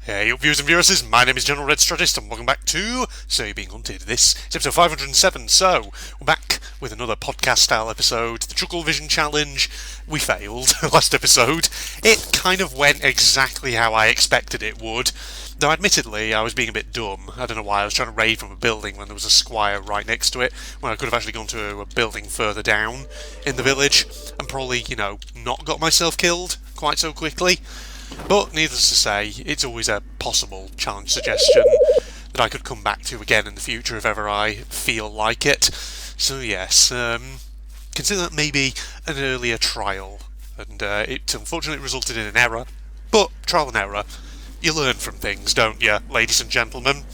Hey up viewers and viewers, my name is General Red Strategist and welcome back to So You're Being Hunted. This is episode 507, so we're back with another podcast style episode, the Chuckle Vision Challenge. We failed last episode. It kind of went exactly how I expected it would, though admittedly I was being a bit dumb. I don't know why, I was trying to raid from a building when there was a squire right next to it, when I could have actually gone to a building further down in the village and probably, not got myself killed quite so quickly. But needless to say, it's always a possible challenge suggestion that I could come back to again in the future if ever I feel like it. So yes, consider that maybe an earlier trial, and it unfortunately resulted in an error. But trial and error, you learn from things, don't you, ladies and gentlemen?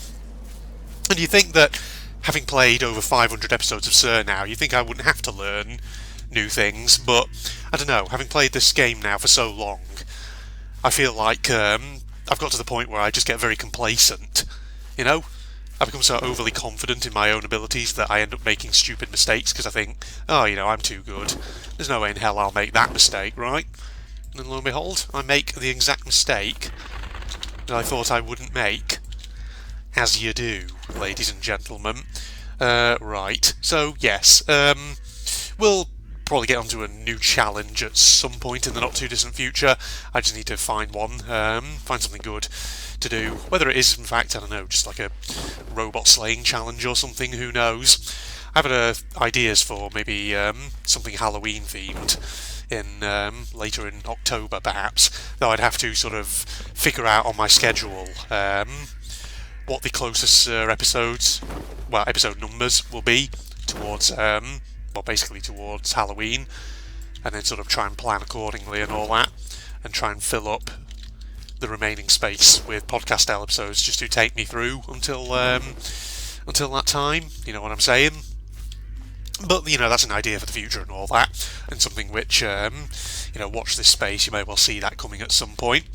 And you think that having played over 500 episodes of Sir now, you think I wouldn't have to learn new things, but I don't know, having played this game now for so long, I feel like I've got to the point where I just get very complacent, I become so overly confident in my own abilities that I end up making stupid mistakes because I think, I'm too good. There's no way in hell I'll make that mistake, right? And lo and behold, I make the exact mistake that I thought I wouldn't make. As you do, ladies and gentlemen. Right, so yes, we'll probably get onto a new challenge at some point in the not too distant future. I just need to find one, find something good to do. Whether it is, in fact, I don't know, just like a robot slaying challenge or something, who knows. I've had ideas for maybe something Halloween themed in later in October perhaps, though I'd have to sort of figure out on my schedule what the closest episode numbers will be towards basically towards Halloween, and then sort of try and plan accordingly and all that, and try and fill up the remaining space with podcast style episodes just to take me through until that time, you know what I'm saying? But, that's an idea for the future and all that, and something which, watch this space, you may well see that coming at some point.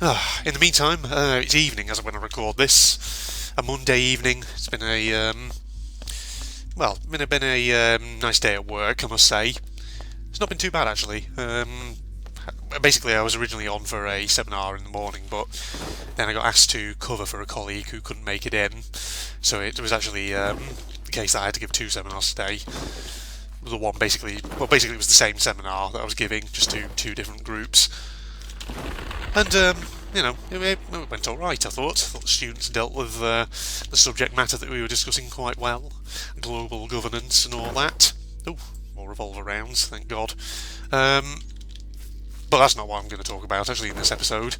In the meantime, it's evening as I'm going to record this, a Monday evening. It's been a nice day at work, I must say. It's not been too bad, actually. Basically, I was originally on for a seminar in the morning, but then I got asked to cover for a colleague who couldn't make it in. So it was actually the case that I had to give two seminars today. The one basically it was the same seminar that I was giving, just to two different groups. And it went alright, I thought. The students dealt with the subject matter that we were discussing quite well. Global governance and all that. Oh, more revolver rounds, thank God. But that's not what I'm going to talk about, actually, in this episode.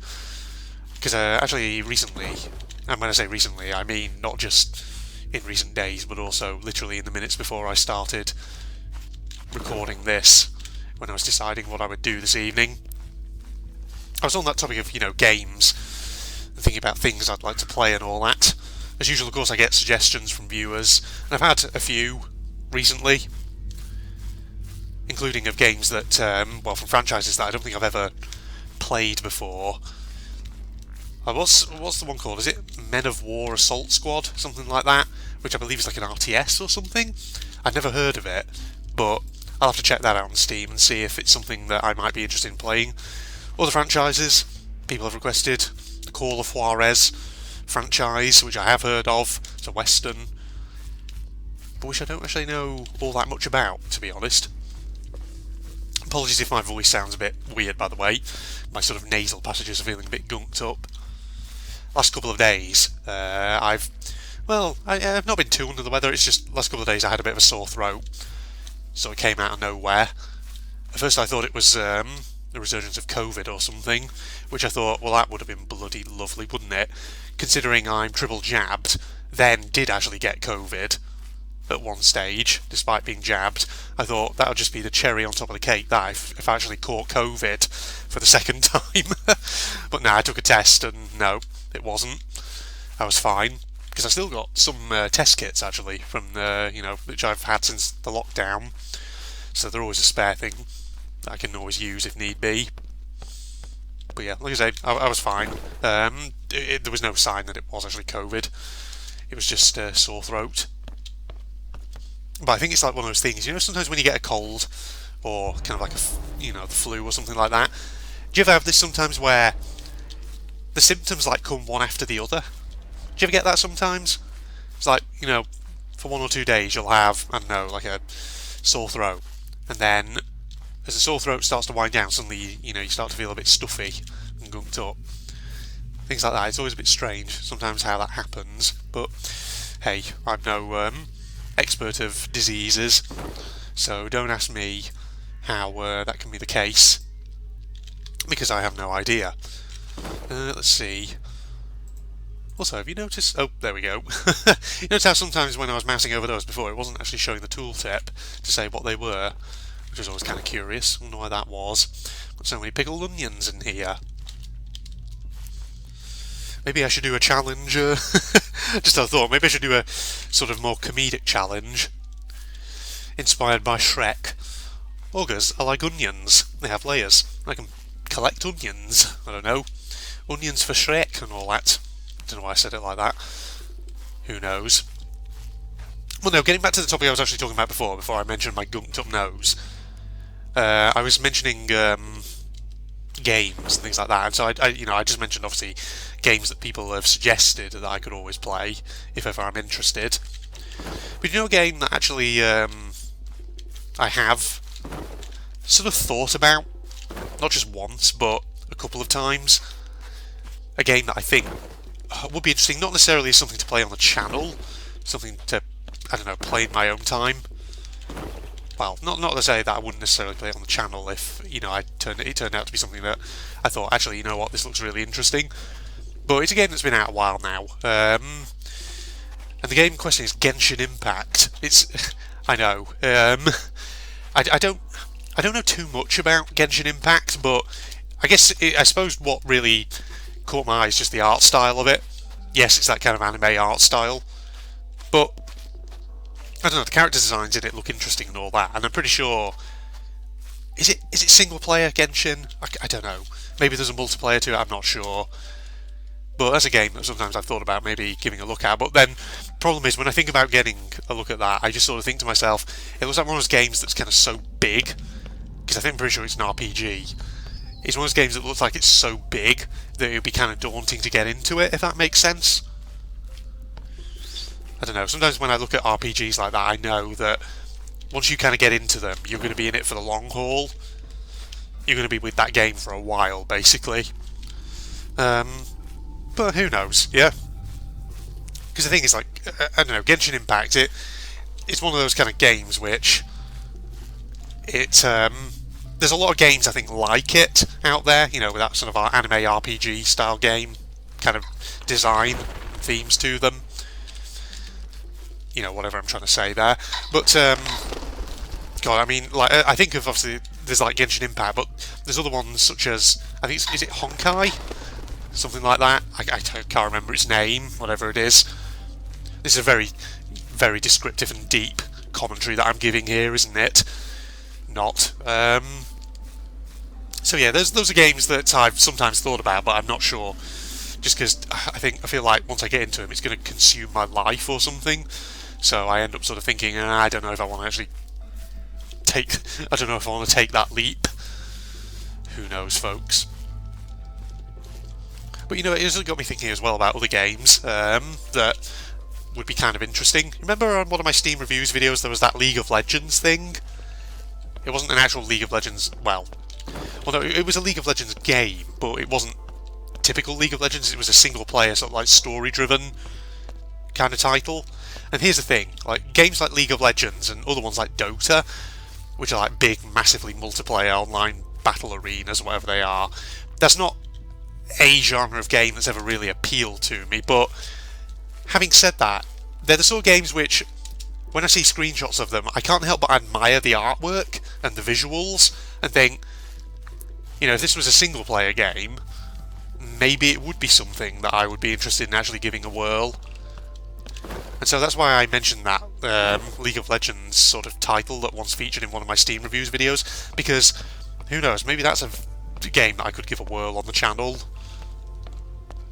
Because, actually, recently, and when I say recently, I mean not just in recent days, but also literally in the minutes before I started recording this, when I was deciding what I would do this evening. I was on that topic of, games, and thinking about things I'd like to play and all that. As usual, of course, I get suggestions from viewers, and I've had a few recently, including of games that, from franchises that I don't think I've ever played before. What's the one called? Is it Men of War Assault Squad? Something like that, which I believe is like an RTS or something? I've never heard of it, but I'll have to check that out on Steam and see if it's something that I might be interested in playing. Other franchises people have requested: the Call of Juarez franchise, which I have heard of. It's a Western, but which I don't actually know all that much about, to be honest. Apologies if my voice sounds a bit weird, by the way. My sort of nasal passages are feeling a bit gunked up. Last couple of days, I've not been too under the weather. It's just last couple of days I had a bit of a sore throat, so it came out of nowhere. At first I thought it was the resurgence of COVID or something, which I thought, well, that would have been bloody lovely, wouldn't it? Considering I'm triple jabbed, then did actually get COVID at one stage, despite being jabbed. I thought that would just be the cherry on top of the cake, that if I actually caught COVID for the second time. But no, I took a test and no, it wasn't. I was fine, because I still got some test kits actually from which I've had since the lockdown. So they're always a spare thing that I can always use if need be. But yeah, like I say, I was fine. There was no sign that it was actually COVID. It was just sore throat. But I think it's like one of those things, sometimes when you get a cold, or kind of like the flu or something like that, do you ever have this sometimes where the symptoms like come one after the other. Do you ever get that sometimes? It's like, for 1 or 2 days you'll have, I don't know, like a sore throat, and then as the sore throat starts to wind down, suddenly you start to feel a bit stuffy and gunked up. Things like that. It's always a bit strange sometimes how that happens, but hey, I'm no expert of diseases, so don't ask me how that can be the case, because I have no idea. Let's see. Also, have you noticed... Oh, there we go. You notice how sometimes when I was mousing over those before, it wasn't actually showing the tooltip to say what they were, which was always kind of curious. I wonder why that was. Got so many pickled onions in here. Maybe I should do a challenge. Just a thought. Maybe I should do a sort of more comedic challenge, inspired by Shrek. Augurs are like onions. They have layers. I can collect onions. I don't know. Onions for Shrek and all that. I don't know why I said it like that. Who knows? Well, no, getting back to the topic I was actually talking about before I mentioned my gunked up nose. I was mentioning games and things like that, and so I just mentioned obviously games that people have suggested that I could always play if ever I'm interested. But a game that actually I have sort of thought about, not just once but a couple of times. A game that I think would be interesting, not necessarily as something to play on the channel, something to, I don't know, play in my own time. Well, not to say that I wouldn't necessarily play it on the channel if, it turned out to be something that I thought, actually, you know what, this looks really interesting. But it's a game that's been out a while now. And the game in question is Genshin Impact. It's, I know, I don't know too much about Genshin Impact, but I suppose what really caught my eye is just the art style of it. Yes, it's that kind of anime art style, but I don't know, the character designs in it look interesting and all that, and I'm pretty sure... Is it single player Genshin? I don't know. Maybe there's a multiplayer to it, I'm not sure. But that's a game that sometimes I've thought about maybe giving a look at. But then, problem is, when I think about getting a look at that, I just sort of think to myself, it looks like one of those games that's kind of so big, because I'm pretty sure it's an RPG. It's one of those games that looks like it's so big that it would be kind of daunting to get into it, if that makes sense. I don't know, sometimes when I look at RPGs like that, I know that once you kind of get into them, you're going to be in it for the long haul. You're going to be with that game for a while, basically. But who knows, yeah? Because the thing is, like, I don't know, Genshin Impact, it's one of those kind of games which... there's a lot of games, I think, like it out there, with that sort of anime RPG style game kind of design, themes to them. Whatever I'm trying to say there. But, God, I mean, like, I think of, obviously, there's, like, Genshin Impact, but there's other ones such as, I think, is it Honkai? Something like that. I can't remember its name, whatever it is. This is a very, very descriptive and deep commentary that I'm giving here, isn't it? Not. So yeah, those are games that I've sometimes thought about, but I'm not sure. Just because I feel like once I get into them, it's going to consume my life or something. So I end up sort of thinking, I don't know if I want to actually I don't know if I want to take that leap. Who knows, folks? But it also got me thinking as well about other games that would be kind of interesting. Remember on one of my Steam reviews videos there was that League of Legends thing? It wasn't an actual League of Legends, well no, it was a League of Legends game, but it wasn't typical League of Legends, it was a single player, sort of like story driven kind of title. And here's the thing, like games like League of Legends and other ones like Dota, which are like big, massively multiplayer online battle arenas, whatever they are, that's not a genre of game that's ever really appealed to me. But having said that, they're the sort of games which, when I see screenshots of them, I can't help but admire the artwork and the visuals and think, if this was a single player game, maybe it would be something that I would be interested in actually giving a whirl. And so that's why I mentioned that League of Legends sort of title that once featured in one of my Steam reviews videos, because who knows, maybe that's a game that I could give a whirl on the channel.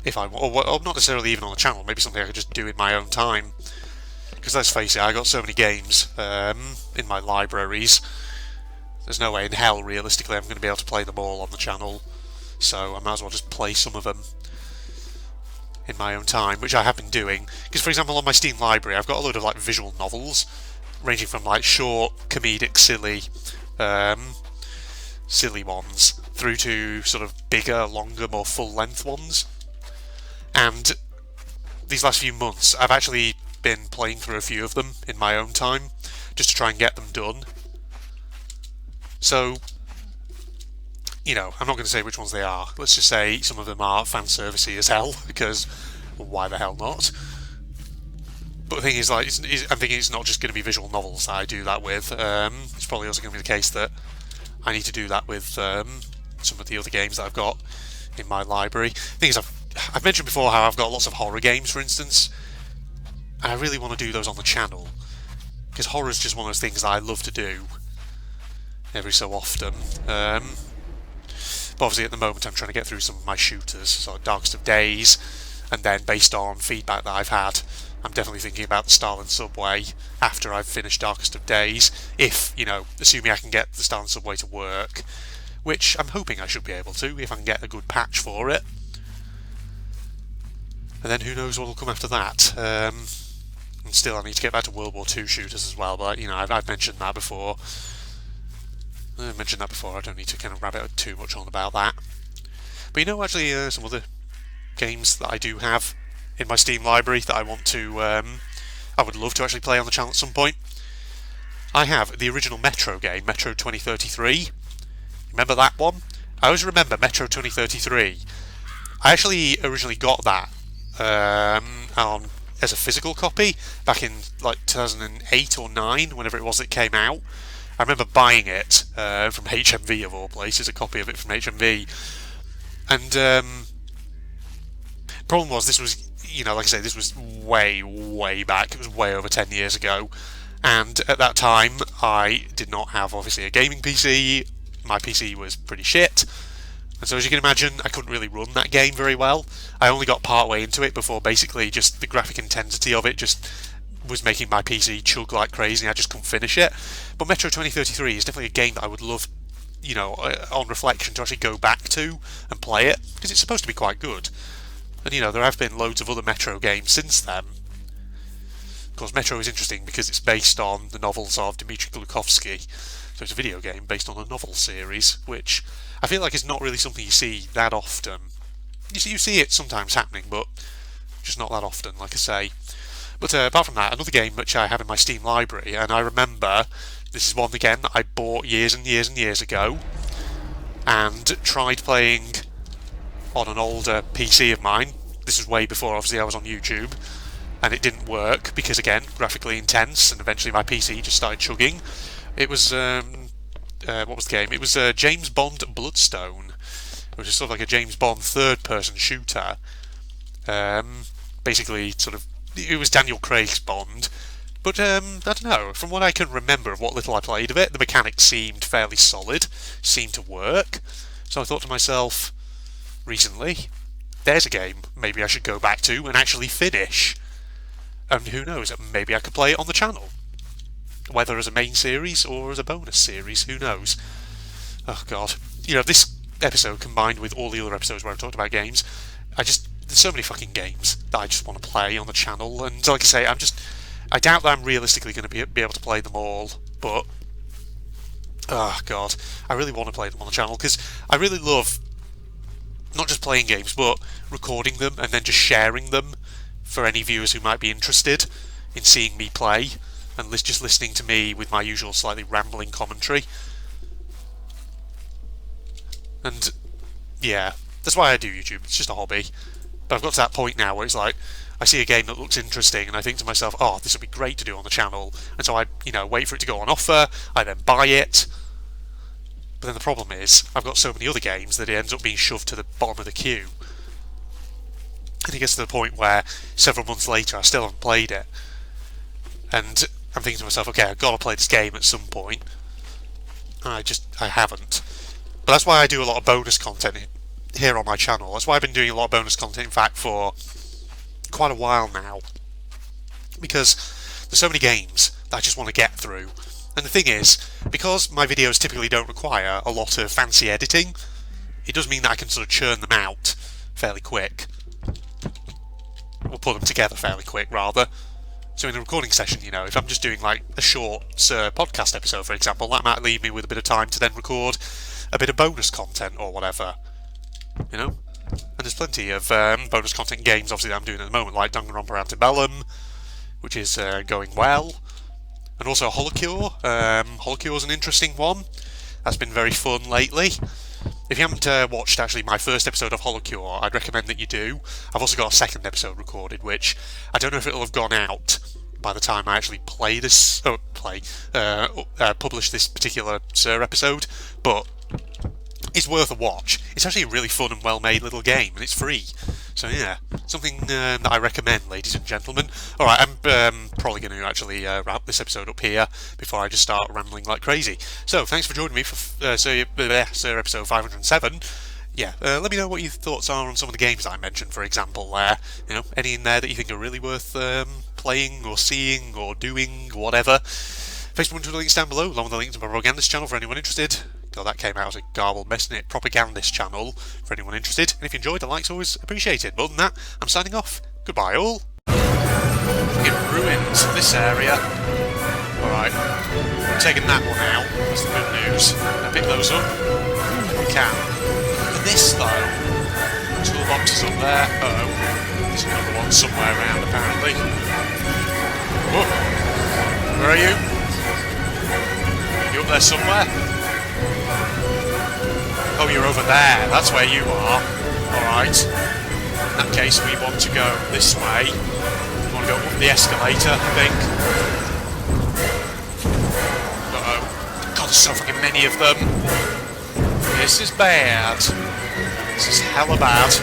If I or not necessarily even on the channel, maybe something I could just do in my own time. Because let's face it, I got so many games in my libraries. There's no way in hell, realistically, I'm going to be able to play them all on the channel. So I might as well just play some of them. in my own time, which I have been doing. Because, for example, on my Steam library, I've got a load of like visual novels, ranging from like short, comedic, silly ones, through to sort of bigger, longer, more full-length ones. And these last few months, I've actually been playing through a few of them in my own time, just to try and get them done. So, you know, I'm not going to say which ones they are. Let's just say some of them are fan servicey as hell, because why the hell not? But the thing is, like, I'm thinking it's not just going to be visual novels that I do that with. It's probably also going to be the case that I need to do that with some of the other games that I've got in my library. The thing is, I've mentioned before how I've got lots of horror games, for instance, and I really want to do those on the channel, because horror is just one of those things that I love to do every so often. But obviously at the moment I'm trying to get through some of my shooters, so Darkest of Days, and then based on feedback that I've had, I'm definitely thinking about the Starland Subway after I've finished Darkest of Days, if, you know, assuming I can get the Starland Subway to work, which I'm hoping I should be able to, if I can get a good patch for it. And then who knows what will come after that. And still I need to get back to World War II shooters as well, but, you know, I've mentioned that before. I don't need to kind of rabbit too much on about that. But you know, actually, some other games that I do have in my Steam library that I want to, I would love to actually play on the channel at some point. I have the original Metro game, Metro 2033. Remember that one? I always remember Metro 2033. I actually originally got that as a physical copy back in like 2008 or 9, whenever it was it came out. I remember buying it from HMV of all places, a copy of it from HMV. And problem was, this was, you know, like I say, this was way, way back. It was way over 10 years ago. And at that time, I did not have, obviously, a gaming PC. My PC was pretty shit. And so as you can imagine, I couldn't really run that game very well. I only got part way into it before basically just the graphic intensity of it just was making my PC chug like crazy. I just couldn't finish it. But Metro 2033 is definitely a game that I would love, you know, on reflection, to actually go back to and play it, because it's supposed to be quite good. And, you know, there have been loads of other Metro games since then. Of course, Metro is interesting because it's based on the novels of Dmitry Glukovsky, so it's a video game based on a novel series, which I feel like is not really something you see that often. You see it sometimes happening, but just not that often, like I say. But apart from that, another game which I have in my Steam library, and I remember, this is one again that I bought years and years and years ago, and tried playing on an older PC of mine. This was way before, obviously, I was on YouTube, and it didn't work because, again, graphically intense, and eventually my PC just started chugging. It was, what was the game? It was James Bond Bloodstone, which is sort of like a James Bond third-person shooter. Basically, sort of, it was Daniel Craig's Bond, but I don't know, from what I can remember of what little I played of it, the mechanics seemed fairly solid, seemed to work, so I thought to myself, recently, there's a game maybe I should go back to and actually finish. And who knows, maybe I could play it on the channel. Whether as a main series or as a bonus series, who knows. Oh god. You know, this episode combined with all the other episodes where I've talked about games, there's so many fucking games that I just want to play on the channel, and like I say, I doubt that I'm realistically going to be able to play them all, but oh god, I really want to play them on the channel, because I really love not just playing games, but recording them and then just sharing them for any viewers who might be interested in seeing me play, and just listening to me with my usual slightly rambling commentary. And yeah, that's why I do YouTube. It's just a hobby. But I've got to that point now where it's like, I see a game that looks interesting and I think to myself, oh, this would be great to do on the channel. And so I, wait for it to go on offer, I then buy it. But then the problem is, I've got so many other games that it ends up being shoved to the bottom of the queue. And it gets to the point where several months later I still haven't played it. And I'm thinking to myself, okay, I've got to play this game at some point. And I haven't. But that's why I do a lot of bonus content here on my channel. That's why I've been doing a lot of bonus content, in fact, for quite a while now. Because there's so many games that I just want to get through. And the thing is, because my videos typically don't require a lot of fancy editing, it does mean that I can sort of churn them out fairly quick. we'll put them together fairly quick, rather. So in a recording session, you know, if I'm just doing like a short podcast episode, for example, that might leave me with a bit of time to then record a bit of bonus content or whatever, you know? And there's plenty of bonus content games, obviously, that I'm doing at the moment, like Danganronpa Antebellum, which is going well. And also Holocure. Holocure's an interesting one. That's been very fun lately. If you haven't watched, actually, my first episode of Holocure, I'd recommend that you do. I've also got a second episode recorded, which I don't know if it'll have gone out by the time I actually publish this particular episode, but it's worth a watch. It's actually a really fun and well-made little game, and it's free. So yeah, something that I recommend, ladies and gentlemen. Alright, I'm probably going to actually wrap this episode up here before I just start rambling like crazy. So, thanks for joining me for episode 507. Yeah, let me know what your thoughts are on some of the games that I mentioned, for example. You know, any in there that you think are really worth playing or seeing or doing, whatever. Facebook and Twitter links down below, along with the link to my propagandist channel for anyone interested. God, that came out as a garbled mess, didn't it? Propagandist channel for anyone interested. And if you enjoyed, a like's always appreciated. But other than that, I'm signing off. Goodbye, all. Fucking ruins this area. Alright, I'm taking that one out. That's the good news. Can I pick those up? We can. Look at this, though. Toolbox is up there. Uh-oh. There's another one somewhere around, apparently. Whoa. Where are you? You up there somewhere? Oh, you're over there. That's where you are. Alright. In that case, we want to go this way. We want to go up the escalator, I think. Uh-oh. God, there's so fucking many of them. This is bad. This is hella bad.